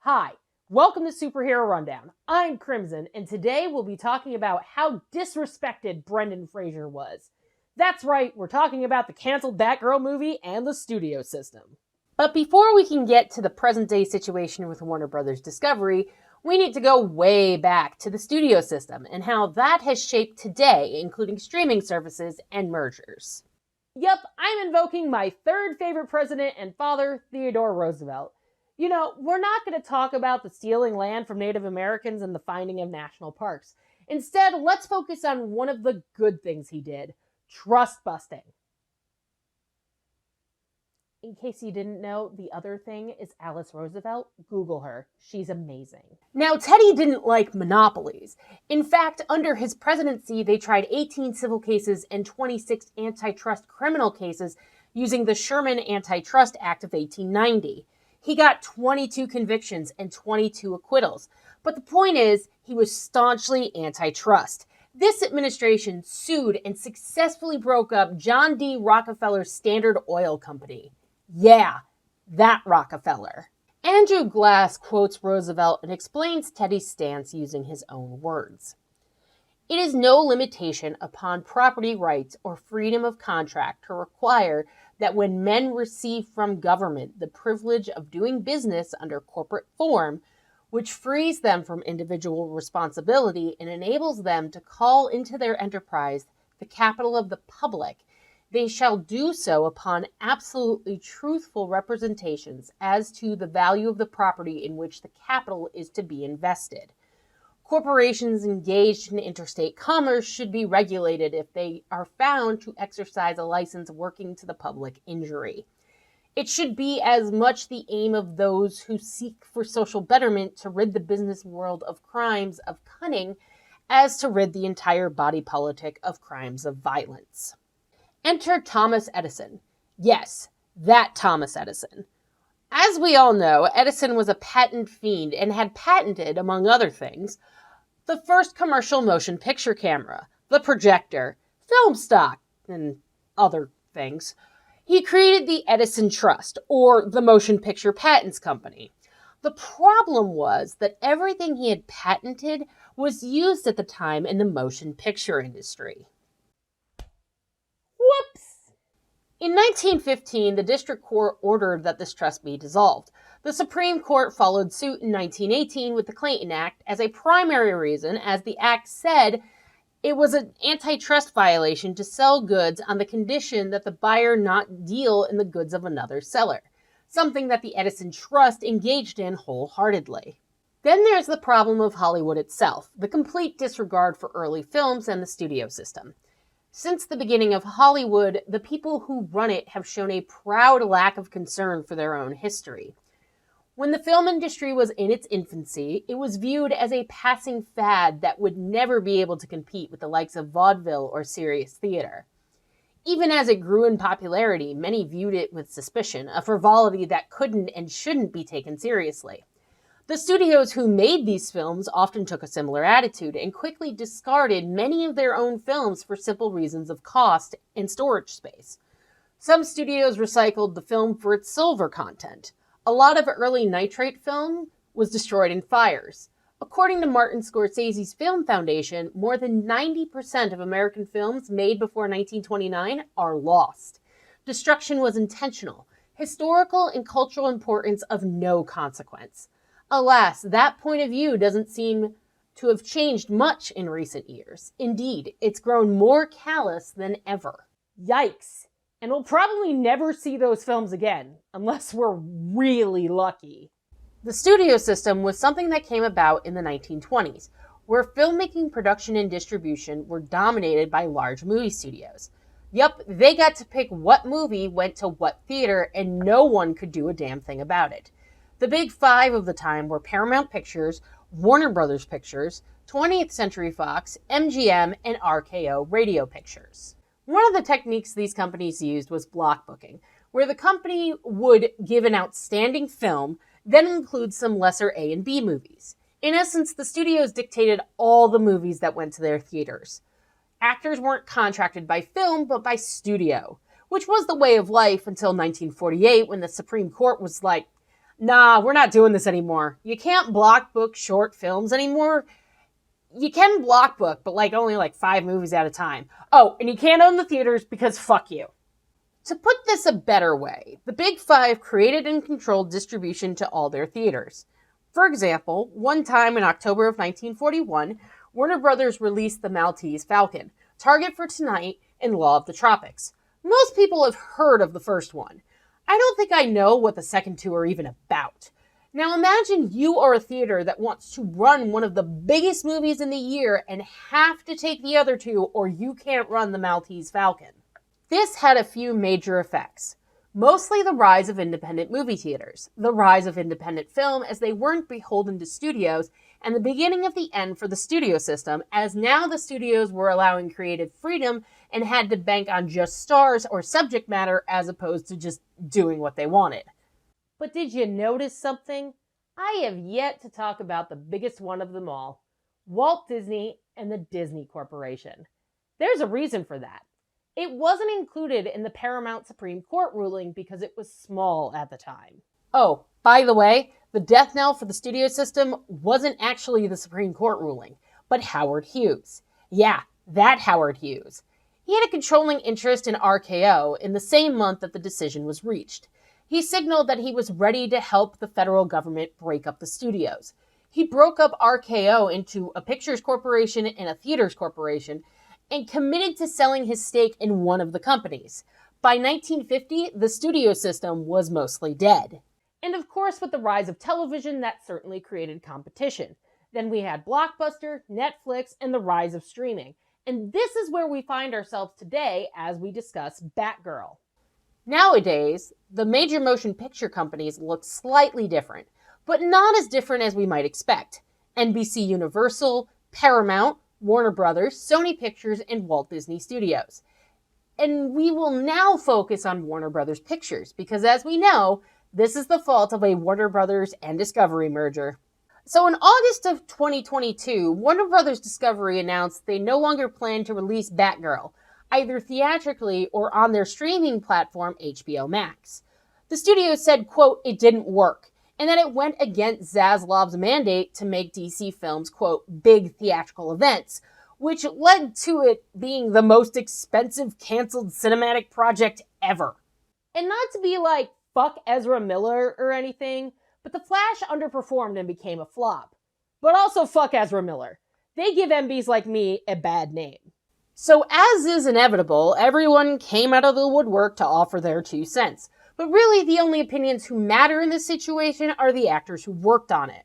Hi, welcome to Superhero Rundown. I'm Crimson, and today we'll be talking about how disrespected Brendan Fraser was. That's right, we're talking about the canceled Batgirl movie and the studio system. But before we can get to the present-day situation with Warner Brothers Discovery, we need to go way back to the studio system and how that has shaped today, including streaming services and mergers. Yep, I'm invoking my third favorite president and father, Theodore Roosevelt. You know, we're not going to talk about the stealing land from Native Americans and the finding of national parks. Instead, let's focus on one of the good things he did: trust busting. In case you didn't know, the other thing is Alice Roosevelt. Google her. She's amazing. Now, Teddy didn't like monopolies. In fact, under his presidency, they tried 18 civil cases and 26 antitrust criminal cases using the Sherman Antitrust Act of 1890. He got 22 convictions and 22 acquittals. But the point is, he was staunchly antitrust. This administration sued and successfully broke up John D. Rockefeller's Standard Oil Company. Yeah, that Rockefeller. Andrew Glass quotes Roosevelt and explains Teddy's stance using his own words. It is no limitation upon property rights or freedom of contract to require that when men receive from government the privilege of doing business under corporate form, which frees them from individual responsibility and enables them to call into their enterprise the capital of the public, they shall do so upon absolutely truthful representations as to the value of the property in which the capital is to be invested. Corporations engaged in interstate commerce should be regulated if they are found to exercise a license working to the public injury. It should be as much the aim of those who seek for social betterment to rid the business world of crimes of cunning as to rid the entire body politic of crimes of violence. Enter Thomas Edison. Yes, that Thomas Edison. As we all know, Edison was a patent fiend and had patented, among other things, the first commercial motion picture camera, the projector, film stock, and other things. He created the Edison Trust, or the Motion Picture Patents Company. The problem was that everything he had patented was used at the time in the motion picture industry. Whoops! In 1915, the district court ordered that this trust be dissolved. The Supreme Court followed suit in 1918 with the Clayton Act as a primary reason, as the act said it was an antitrust violation to sell goods on the condition that the buyer not deal in the goods of another seller, something that the Edison Trust engaged in wholeheartedly. Then there's the problem of Hollywood itself, the complete disregard for early films and the studio system. Since the beginning of Hollywood, the people who run it have shown a proud lack of concern for their own history. When the film industry was in its infancy, it was viewed as a passing fad that would never be able to compete with the likes of vaudeville or serious theater. Even as it grew in popularity, many viewed it with suspicion, a frivolity that couldn't and shouldn't be taken seriously. The studios who made these films often took a similar attitude and quickly discarded many of their own films for simple reasons of cost and storage space. Some studios recycled the film for its silver content. A lot of early nitrate film was destroyed in fires. According to Martin Scorsese's Film Foundation, more than 90% of American films made before 1929 are lost. Destruction was intentional, historical and cultural importance of no consequence. Alas, that point of view doesn't seem to have changed much in recent years. Indeed, it's grown more callous than ever. Yikes. And we'll probably never see those films again, unless we're really lucky. The studio system was something that came about in the 1920s, where filmmaking, production, and distribution were dominated by large movie studios. Yup, they got to pick what movie went to what theater, and no one could do a damn thing about it. The big five of the time were Paramount Pictures, Warner Brothers Pictures, 20th Century Fox, MGM, and RKO Radio Pictures. One of the techniques these companies used was block booking, where the company would give an outstanding film, then include some lesser A and B movies. In essence, the studios dictated all the movies that went to their theaters. Actors weren't contracted by film, but by studio, which was the way of life until 1948, when the Supreme Court was like, Nah, we're not doing this anymore. You can't block book short films anymore. You can block book, but only 5 movies at a time. Oh, and you can't own the theaters because fuck you. To put this a better way, the Big Five created and controlled distribution to all their theaters. For example, one time in October of 1941, Warner Brothers released The Maltese Falcon, Target for Tonight, and Law of the Tropics. Most people have heard of the first one. I don't think I know what the second two are even about. Now imagine you are a theater that wants to run one of the biggest movies in the year and have to take the other two or you can't run The Maltese Falcon. This had a few major effects. Mostly the rise of independent movie theaters, the rise of independent film as they weren't beholden to studios, and the beginning of the end for the studio system, as now the studios were allowing creative freedom and had to bank on just stars or subject matter as opposed to just doing what they wanted. But did you notice something? I have yet to talk about the biggest one of them all, Walt Disney and the Disney Corporation. There's a reason for that. It wasn't included in the Paramount Supreme Court ruling because it was small at the time. Oh, by the way, the death knell for the studio system wasn't actually the Supreme Court ruling, but Howard Hughes. Yeah, that Howard Hughes. He had a controlling interest in RKO in the same month that the decision was reached. He signaled that he was ready to help the federal government break up the studios. He broke up RKO into a pictures corporation and a theaters corporation, and committed to selling his stake in one of the companies. By 1950, the studio system was mostly dead. And of course, with the rise of television, that certainly created competition. Then we had Blockbuster, Netflix, and the rise of streaming. And this is where we find ourselves today as we discuss Batgirl. Nowadays, the major motion picture companies look slightly different, but not as different as we might expect. NBC Universal, Paramount, Warner Brothers, Sony Pictures, and Walt Disney Studios. And we will now focus on Warner Brothers Pictures, because as we know, this is the fault of a Warner Brothers and Discovery merger. So in August of 2022, Warner Brothers Discovery announced they no longer plan to release Batgirl, either theatrically or on their streaming platform HBO Max. The studio said, quote, it didn't work, and that it went against Zaslav's mandate to make DC films, quote, big theatrical events, which led to it being the most expensive canceled cinematic project ever. And not to be fuck Ezra Miller or anything, but The Flash underperformed and became a flop. But also fuck Ezra Miller. They give MBs like me a bad name. So as is inevitable, everyone came out of the woodwork to offer their 2 cents. But really, the only opinions who matter in this situation are the actors who worked on it.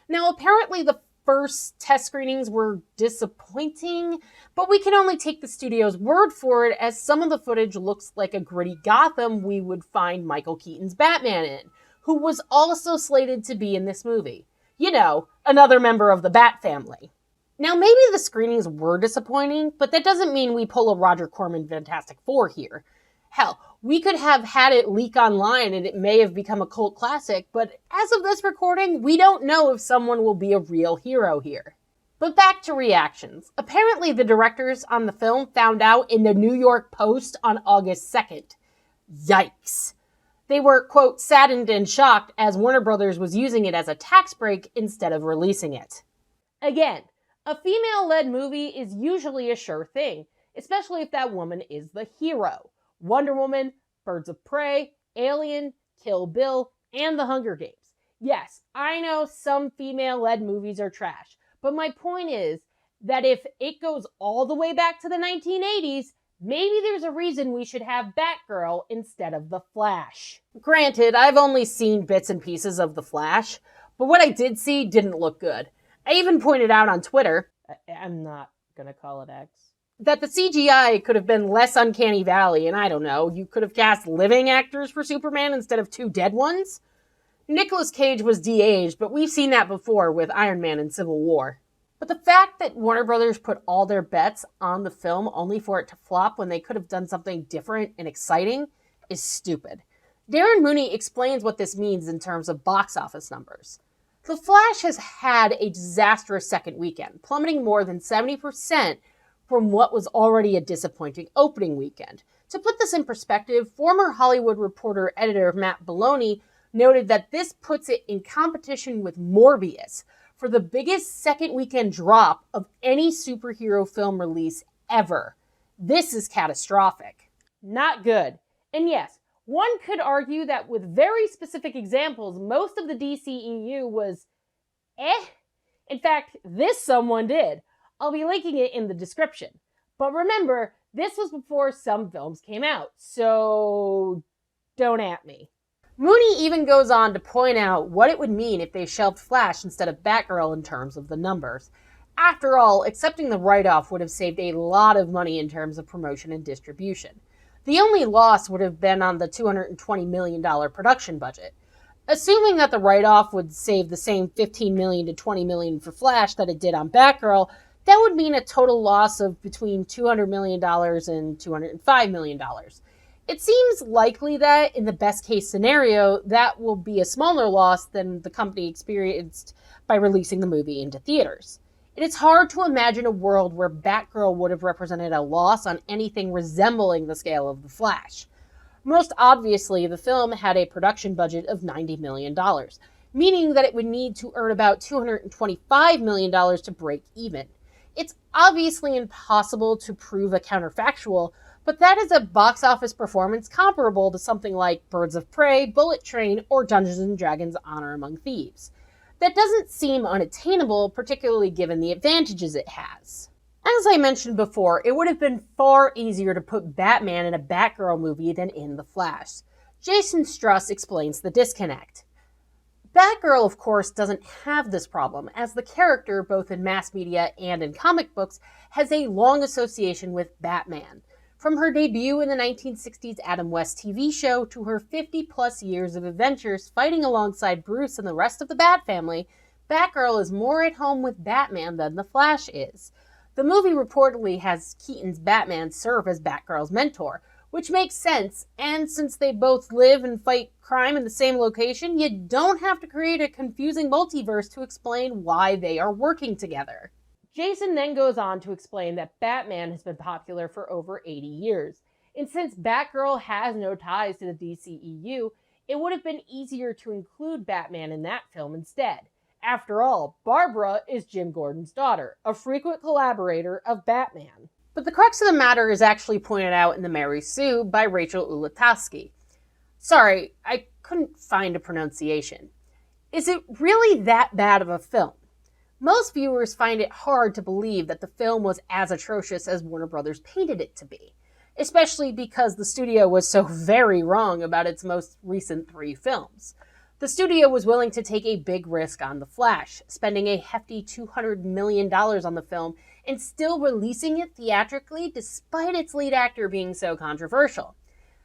Now, apparently the first test screenings were disappointing, but we can only take the studio's word for it, as some of the footage looks like a gritty Gotham we would find Michael Keaton's Batman in, who was also slated to be in this movie. You know, another member of the Bat family. Now, maybe the screenings were disappointing, but that doesn't mean we pull a Roger Corman Fantastic Four here. Hell, we could have had it leak online and it may have become a cult classic, but as of this recording, we don't know if someone will be a real hero here. But back to reactions. Apparently the directors on the film found out in the New York Post on August 2nd. Yikes. They were, quote, saddened and shocked as Warner Brothers was using it as a tax break instead of releasing it. Again, a female-led movie is usually a sure thing, especially if that woman is the hero. Wonder Woman, Birds of Prey, Alien, Kill Bill, and The Hunger Games. Yes, I know some female-led movies are trash, but my point is that if it goes all the way back to the 1980s, maybe there's a reason we should have Batgirl instead of The Flash. Granted, I've only seen bits and pieces of The Flash, but what I did see didn't look good. I even pointed out on Twitter, I'm not gonna call it X, that the CGI could have been less Uncanny Valley, and I don't know, you could have cast living actors for Superman instead of 2 dead ones? Nicolas Cage was de-aged, but we've seen that before with Iron Man and Civil War. But the fact that Warner Brothers put all their bets on the film only for it to flop when they could have done something different and exciting is stupid. Darren Mooney explains what this means in terms of box office numbers. The Flash has had a disastrous second weekend, plummeting more than 70% from what was already a disappointing opening weekend. To put this in perspective, former Hollywood Reporter editor Matt Belloni noted that this puts it in competition with Morbius for the biggest second weekend drop of any superhero film release ever. This is catastrophic. Not good. And yes, one could argue that with very specific examples, most of the DCEU was In fact, this someone did. I'll be linking it in the description. But remember, this was before some films came out, so don't at me. Mooney even goes on to point out what it would mean if they shelved Flash instead of Batgirl in terms of the numbers. After all, accepting the write-off would have saved a lot of money in terms of promotion and distribution. The only loss would have been on the $220 million production budget. Assuming that the write-off would save the same $15 million to $20 million for Flash that it did on Batgirl, that would mean a total loss of between $200 million and $205 million. It seems likely that, in the best-case scenario, that will be a smaller loss than the company experienced by releasing the movie into theaters. It is hard to imagine a world where Batgirl would have represented a loss on anything resembling the scale of The Flash. Most obviously, the film had a production budget of $90 million, meaning that it would need to earn about $225 million to break even. It's obviously impossible to prove a counterfactual, but that is a box office performance comparable to something like Birds of Prey, Bullet Train, or Dungeons & Dragons: Honor Among Thieves. That doesn't seem unattainable, particularly given the advantages it has. As I mentioned before, it would have been far easier to put Batman in a Batgirl movie than in The Flash. Jason Struss explains the disconnect. Batgirl, of course, doesn't have this problem, as the character, both in mass media and in comic books, has a long association with Batman. From her debut in the 1960s Adam West TV show to her 50-plus years of adventures fighting alongside Bruce and the rest of the Bat family, Batgirl is more at home with Batman than The Flash is. The movie reportedly has Keaton's Batman serve as Batgirl's mentor, which makes sense, and since they both live and fight crime in the same location, you don't have to create a confusing multiverse to explain why they are working together. Jason then goes on to explain that Batman has been popular for over 80 years, and since Batgirl has no ties to the DCEU, it would have been easier to include Batman in that film instead. After all, Barbara is Jim Gordon's daughter, a frequent collaborator of Batman. But the crux of the matter is actually pointed out in The Mary Sue by Rachel Ulatowski. Sorry, I couldn't find a pronunciation. Is it really that bad of a film? Most viewers find it hard to believe that the film was as atrocious as Warner Brothers painted it to be, especially because the studio was so very wrong about its most recent 3 films. The studio was willing to take a big risk on The Flash, spending a hefty $200 million on the film and still releasing it theatrically despite its lead actor being so controversial.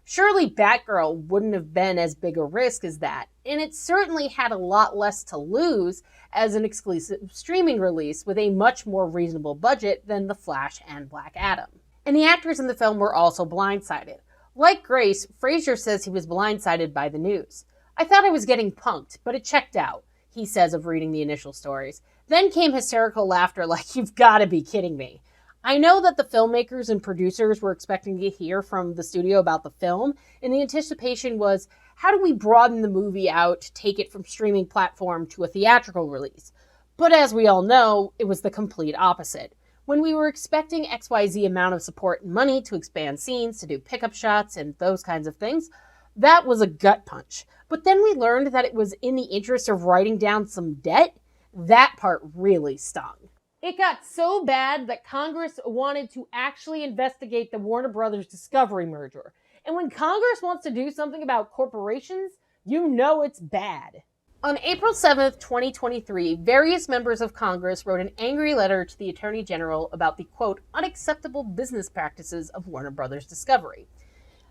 Surely Batgirl wouldn't have been as big a risk as that, and it certainly had a lot less to lose as an exclusive streaming release with a much more reasonable budget than The Flash and Black Adam. And the actors in the film were also blindsided. Like Grace, Fraser says he was blindsided by the news. I thought I was getting punked, but it checked out, he says of reading the initial stories. Then came hysterical laughter like, you've got to be kidding me. I know that the filmmakers and producers were expecting to hear from the studio about the film, and the anticipation was, how do we broaden the movie out to take it from streaming platform to a theatrical release? But as we all know, it was the complete opposite. When we were expecting XYZ amount of support and money to expand scenes, to do pickup shots, and those kinds of things, that was a gut punch. But then we learned that it was in the interest of writing down some debt. That part really stung. It got so bad that Congress wanted to actually investigate the Warner Brothers Discovery merger. And when Congress wants to do something about corporations, you know it's bad. On April 7th, 2023, various members of Congress wrote an angry letter to the Attorney General about the, quote, unacceptable business practices of Warner Brothers Discovery.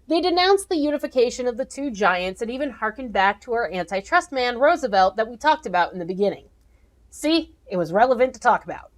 They denounced the unification of the two giants and even harkened back to our antitrust man, Roosevelt, that we talked about in the beginning. See, it was relevant to talk about.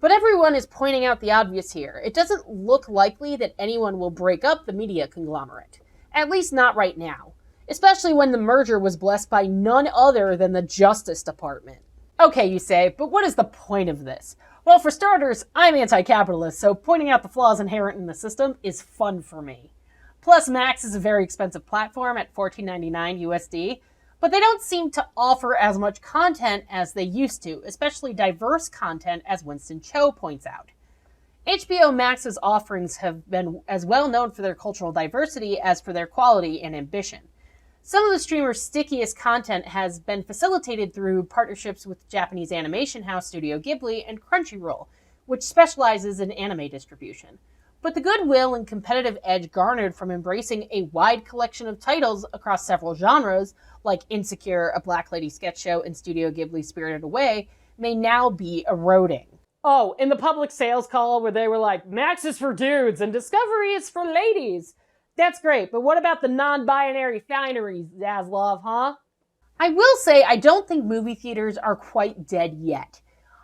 But everyone is pointing out the obvious here. It doesn't look likely that anyone will break up the media conglomerate. At least not right now. Especially when the merger was blessed by none other than the Justice Department. Okay, you say, but what is the point of this? Well, for starters, I'm anti-capitalist, so pointing out the flaws inherent in the system is fun for me. Plus, Max is a very expensive platform at $14.99 USD. but they don't seem to offer as much content as they used to, especially diverse content, as Winston Cho points out. HBO Max's offerings have been as well known for their cultural diversity as for their quality and ambition. Some of the streamer's stickiest content has been facilitated through partnerships with Japanese animation house Studio Ghibli and Crunchyroll, which specializes in anime distribution. But the goodwill and competitive edge garnered from embracing a wide collection of titles across several genres, like Insecure, A Black Lady Sketch Show, and Studio Ghibli's Spirited Away, may now be eroding. Oh, in the public sales call where they were like, Max is for dudes and Discovery is for ladies. That's great, but what about the non-binary fineries, Zaslav, huh? I will say I don't think movie theaters are quite dead yet.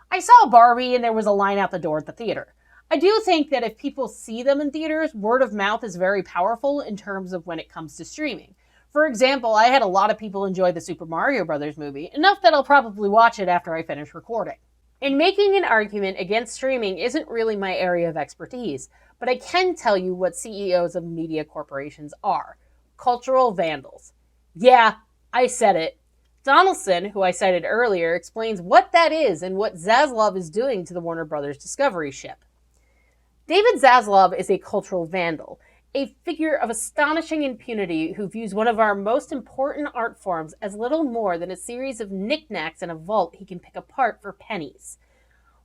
I saw Barbie and there was a line out the door at the theater. I do think that if people see them in theaters, word of mouth is very powerful in terms of when it comes to streaming. For example, I had a lot of people enjoy the Super Mario Bros. Movie, enough that I'll probably watch it after I finish recording. And making an argument against streaming isn't really my area of expertise, but I can tell you what CEOs of media corporations are. Cultural vandals. Yeah, I said it. Donaldson, who I cited earlier, explains what that is and what Zaslav is doing to the Warner Brothers Discovery ship. David Zaslav is a cultural vandal, a figure of astonishing impunity who views one of our most important art forms as little more than a series of knickknacks in a vault he can pick apart for pennies.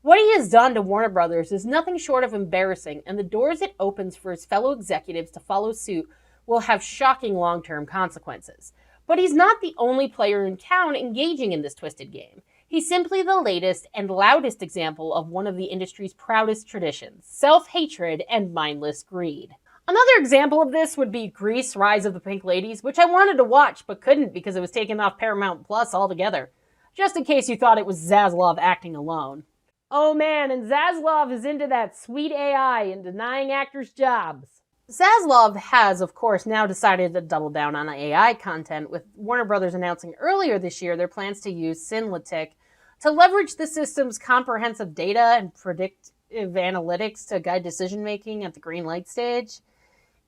What he has done to Warner Brothers is nothing short of embarrassing, and the doors it opens for his fellow executives to follow suit will have shocking long-term consequences. But he's not the only player in town engaging in this twisted game. He's simply the latest and loudest example of one of the industry's proudest traditions, self-hatred and mindless greed. Another example of this would be Grease: Rise of the Pink Ladies, which I wanted to watch but couldn't because it was taken off Paramount Plus altogether. Just in case you thought it was Zaslav acting alone. Oh man, and Zaslav is into that sweet AI and denying actors jobs. Zaslav has, of course, now decided to double down on AI content, with Warner Brothers announcing earlier this year their plans to use Synletic to leverage the system's comprehensive data and predictive analytics to guide decision-making at the green light stage.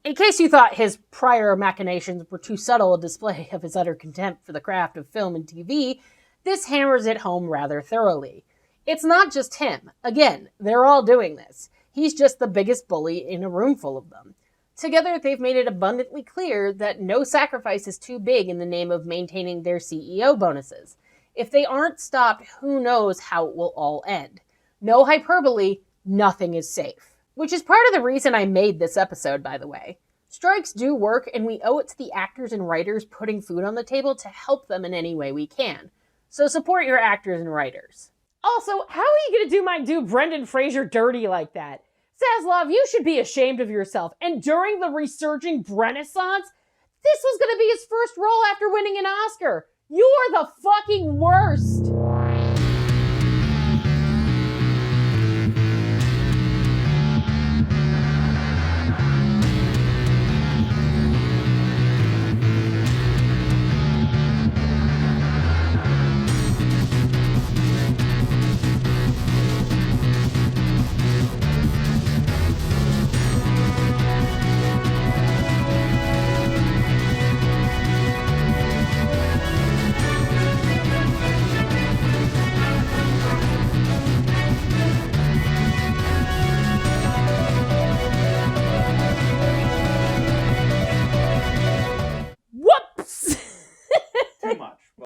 In case you thought his prior machinations were too subtle a display of his utter contempt for the craft of film and TV, this hammers it home rather thoroughly. It's not just him. Again, they're all doing this. He's just the biggest bully in a room full of them. Together, they've made it abundantly clear that no sacrifice is too big in the name of maintaining their CEO bonuses. If they aren't stopped, who knows how it will all end. No hyperbole, nothing is safe. Which is part of the reason I made this episode, by the way. Strikes do work, and we owe it to the actors and writers putting food on the table to help them in any way we can. So support your actors and writers. Also, how are you going to do Brendan Fraser dirty like that? Zaslav, you should be ashamed of yourself. And during the resurging Renaissance, this was going to be his first role after winning an Oscar. You are the fucking worst.